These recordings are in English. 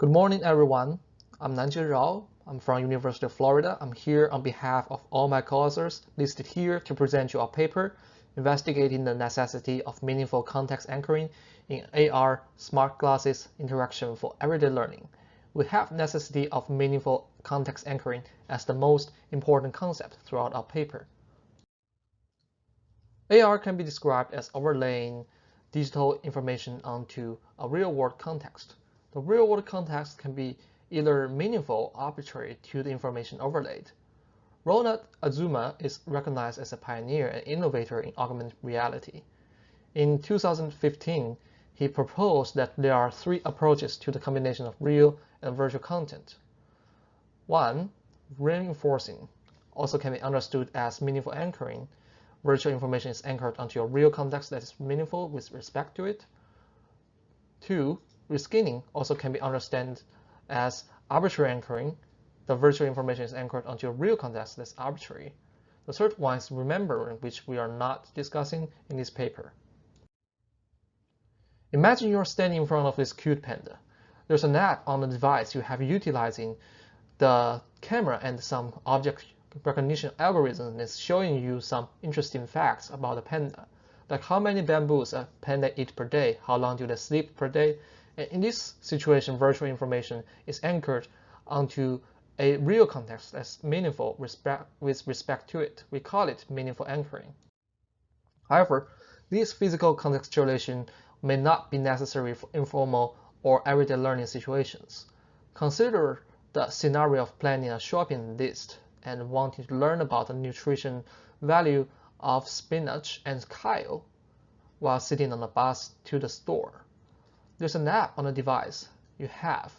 Good morning, everyone. I'm Nanjie. I'm from University of Florida. I'm here on behalf of all my co-authors listed here to present you a paper investigating the necessity of meaningful context anchoring in AR smart glasses interaction for everyday learning. We have necessity of meaningful context anchoring as the most important concept throughout our paper. AR can be described as overlaying digital information onto a real-world context. The real-world context can be either meaningful or arbitrary to the information overlaid. Ronald Azuma is recognized as a pioneer and innovator in augmented reality. In 2015, he proposed that there are three approaches to the combination of real and virtual content. One, reinforcing, also can be understood as meaningful anchoring. Virtual information is anchored onto a real context that is meaningful with respect to it. Two, reskinning also can be understood as arbitrary anchoring. The virtual information is anchored onto a real context that's arbitrary. The third one is remembering, which we are not discussing in this paper. Imagine you're standing in front of this cute panda. There's an app on the device you have utilizing the camera and some object recognition algorithm is showing you some interesting facts about the panda, like how many bamboos a panda eats per day, how long do they sleep per day. And in this situation, virtual information is anchored onto a real context that's meaningful with respect to it. We call it meaningful anchoring. However, this physical contextualization may not be necessary for informal or everyday learning situations. Consider the scenario of planning a shopping list and wanting to learn about the nutrition value of spinach and kale while sitting on a bus to the store. There's an app on the device you have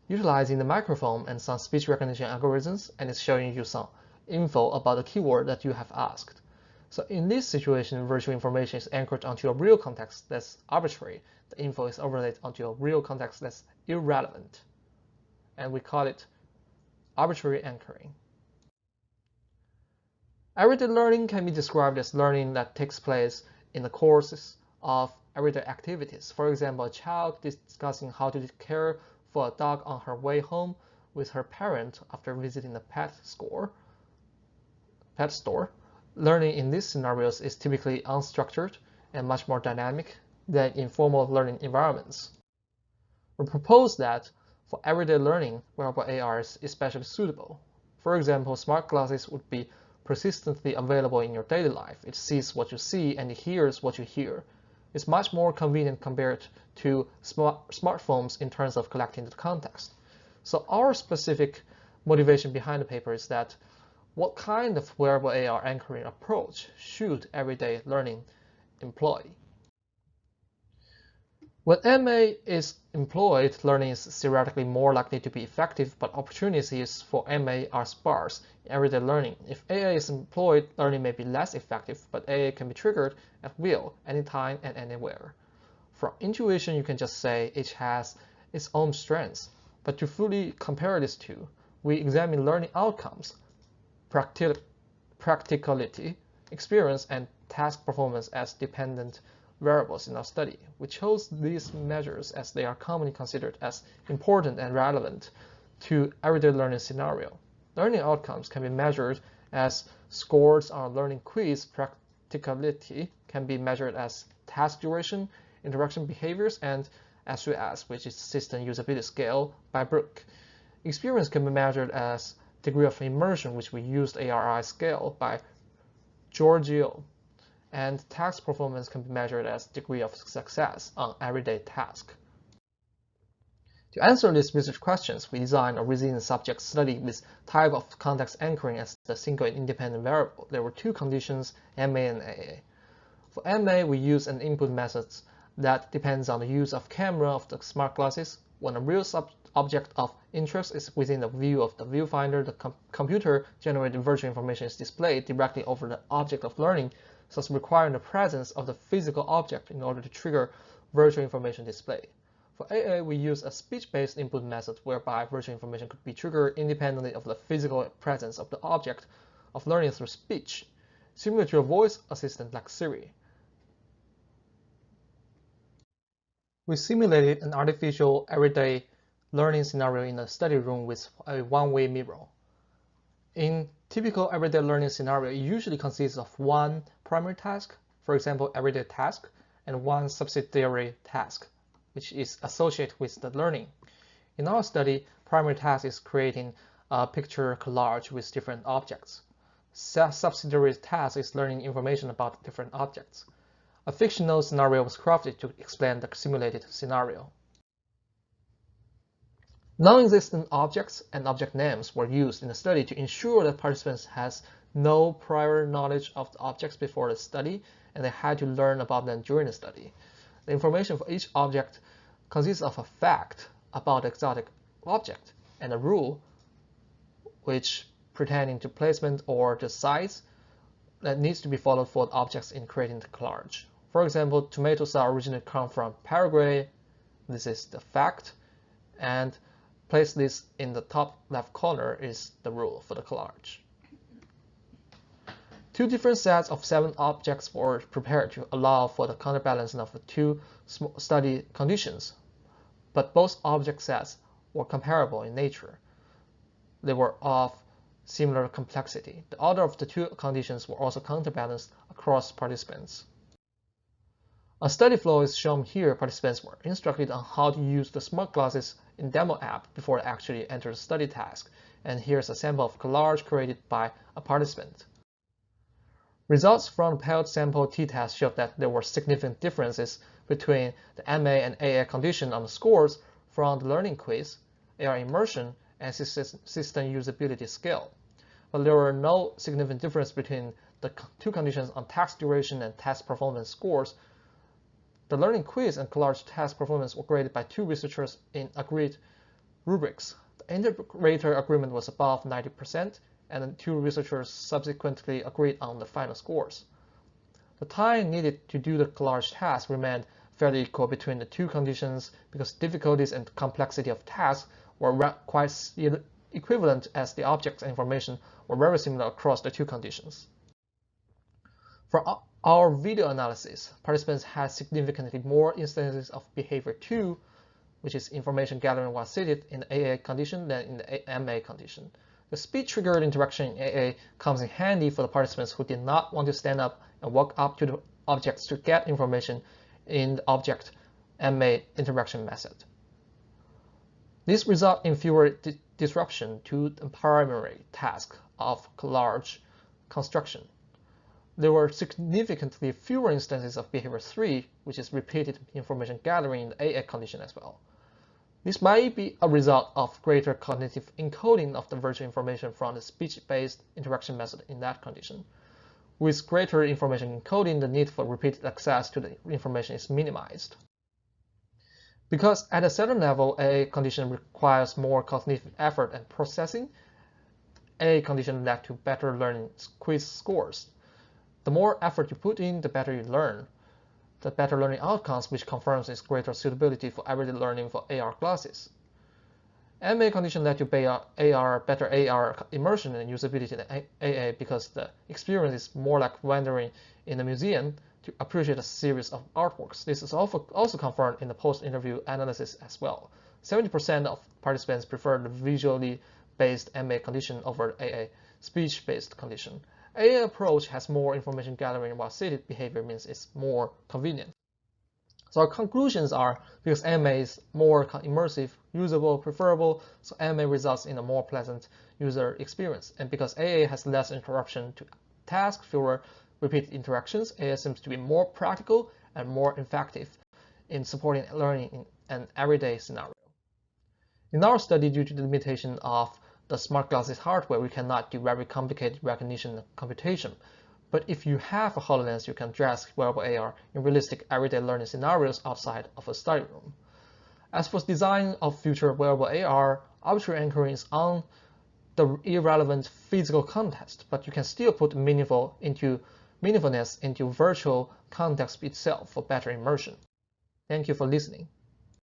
utilizing the microphone and some speech recognition algorithms, and it's showing you some info about the keyword that you have asked. So in this situation, virtual information is anchored onto a real context that's arbitrary. The info is overlaid onto a real context that's irrelevant, and we call it arbitrary anchoring. Everyday learning can be described as learning that takes place in the courses of everyday activities. For example, a child discussing how to care for a dog on her way home with her parent after visiting the pet store. Learning in these scenarios is typically unstructured and much more dynamic than in formal learning environments. We propose that for everyday learning, wearable AR is especially suitable. For example, smart glasses would be persistently available in your daily life. It sees what you see and it hears what you hear. It's much more convenient compared to smartphones in terms of collecting the context. So our specific motivation behind the paper is that what kind of wearable AR anchoring approach should everyday learning employ? When MA is employed, learning is theoretically more likely to be effective, but opportunities for MA are sparse in everyday learning. If AA is employed, learning may be less effective, but AA can be triggered at will, anytime and anywhere. From intuition, you can just say it has its own strengths, but to fully compare these two, we examine learning outcomes, practicality, experience, and task performance as dependent variables in our study. We chose these measures as they are commonly considered as important and relevant to everyday learning scenario. Learning outcomes can be measured as scores on a learning quiz. Practicality can be measured as task duration, interaction behaviors, and SUS, which is System Usability Scale by Brooke. Experience can be measured as degree of immersion, which we used ARI scale by Jurczyk. And task performance can be measured as degree of success on everyday task. To answer these research questions, we designed a resilient subject study with type of context anchoring as the single and independent variable. There were two conditions, MA and AA. For MA, we use an input method that depends on the use of camera of the smart glasses. When a real object of interest is within the view of the viewfinder, the computer-generated virtual information is displayed directly over the object of learning, thus requiring the presence of the physical object in order to trigger virtual information display. For AA, we use a speech-based input method whereby virtual information could be triggered independently of the physical presence of the object of learning through speech, similar to a voice assistant like Siri. We simulated an artificial everyday learning scenario in a study room with a one-way mirror. In typical everyday learning scenario, it usually consists of one primary task, for example, everyday task, and one subsidiary task, which is associated with the learning. In our study, primary task is creating a picture collage with different objects. Subsidiary task is learning information about different objects. A fictional scenario was crafted to explain the simulated scenario. Non-existent objects and object names were used in the study to ensure that participants has no prior knowledge of the objects before the study, and they had to learn about them during the study. The information for each object consists of a fact about the exotic object and a rule which pertaining to placement or the size that needs to be followed for the objects in creating the collage. For example, tomatoes are originally come from Paraguay. This is the fact, and place this in the top left corner is the rule for the collage. Two different sets of 7 objects were prepared to allow for the counterbalancing of the two study conditions, but both object sets were comparable in nature. They were of similar complexity. The order of the two conditions were also counterbalanced across participants. A study flow is shown here. Participants were instructed on how to use the smart glasses in demo app before they actually enter the study task. And here's a sample of collage created by a participant. Results from the paired sample t-test showed that there were significant differences between the MA and AA condition on the scores from the learning quiz, AR immersion, and system usability scale. But there were no significant difference between the two conditions on task duration and task performance scores. The learning quiz and collage task performance were graded by 2 researchers in agreed rubrics. The integrator agreement was above 90%, and the 2 researchers subsequently agreed on the final scores. The time needed to do the collage task remained fairly equal between the two conditions because difficulties and complexity of tasks were quite equivalent as the objects and information were very similar across the two conditions. For our video analysis, participants had significantly more instances of behavior 2, which is information gathering while seated, in the AA condition than in the MA condition. The speed-triggered interaction in AA comes in handy for the participants who did not want to stand up and walk up to the objects to get information in the object MA interaction method. This results in fewer disruption to the primary task of collage construction. There were significantly fewer instances of behavior 3, which is repeated information gathering in the AA condition as well. This might be a result of greater cognitive encoding of the virtual information from the speech-based interaction method in that condition. With greater information encoding, the need for repeated access to the information is minimized. Because at a certain level, AA condition requires more cognitive effort and processing, AA condition led to better learning quiz scores. The more effort you put in, the better you learn. The better learning outcomes, which confirms its greater suitability for everyday learning for AR classes. MA condition led to better AR immersion and usability than AA because the experience is more like wandering in a museum to appreciate a series of artworks. This is also confirmed in the post-interview analysis as well. 70% of participants prefer the visually based MA condition over AA speech-based condition. AA approach has more information gathering while seated behavior means it's more convenient. So our conclusions are, because MA is more immersive, usable, preferable, so MA results in a more pleasant user experience. And because AA has less interruption to tasks, fewer repeated interactions, AA seems to be more practical and more effective in supporting learning in an everyday scenario. In our study, due to the limitation of the smart glasses hardware, we cannot do very complicated recognition and computation. But if you have a HoloLens, you can address wearable AR in realistic everyday learning scenarios outside of a study room. As for design of future wearable AR, arbitrary anchoring is on the irrelevant physical context, but you can still put meaningfulness into virtual context itself for better immersion. Thank you for listening.